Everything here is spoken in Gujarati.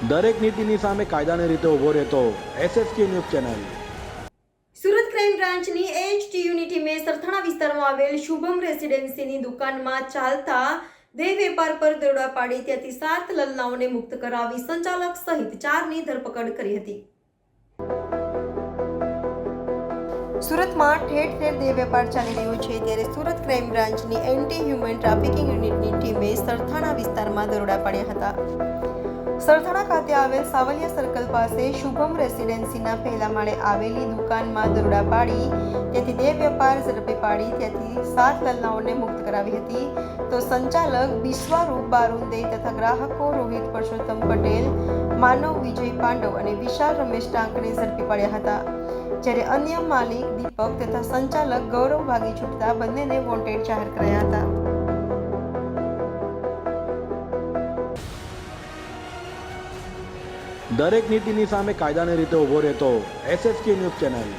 દરેક નીતિની સામે કાયદાની રીતે ઊભો રહેતો SSK news channel. Surat crime બ્રાન્ચની એચટીયુની ટીમે સરથાણા વિસ્તારમાં આવેલ શુભમ રેસિડેન્સીની દુકાનમાં ચાલતા દેહ વેપાર પર દરોડા પાડી ત્યાંથી 7 લલનાઓને મુક્ત કરાવી સંચાલક સહિત 4ની ધરપકડ કરી હતી. સુરતમાં ઠેર ઠેર દેહ વેપાર ચાલી રહ્યો છે ત્યારે સુરત ક્રાઇમ બ્રાન્ચની એન્ટી હ્યુમન ટ્રાફિકિંગ યુનિટની ટીમે સરથાણા વિસ્તારમાં દરોડા પાડ્યા હતા. સરથાણા ખાતે આવેલ સાવલિયા સર્કલ પાસે શુભમ રેસિડેન્સીના પહેલા માળે આવેલી દુકાનમાં દરોડા પાડી ત્યાંથી દેહ વેપાર ઝડપે પાડી ત્યાંથી 7 લલનાઓને મુક્ત કરાવી હતી. તો સંચાલક બિસ્વારૂપ બારુંદે તથા ગ્રાહકો રોહિત પરસોત્તમ પટેલ, માનવ વિજય પાંડવ અને વિશાલ રમેશ ટાંકને ઝડપી પાડ્યા હતા. જ્યારે અન્ય માલિક દીપક તથા સંચાલક ગૌરવ ભાગી છૂટતા બંનેને વોન્ટેડ જાહેર કરાયા હતા. દરેક નીતિની સામે કાયદાની રીતે ઊભો રહેતો એસએસકે ન્યૂઝ ચેનલ.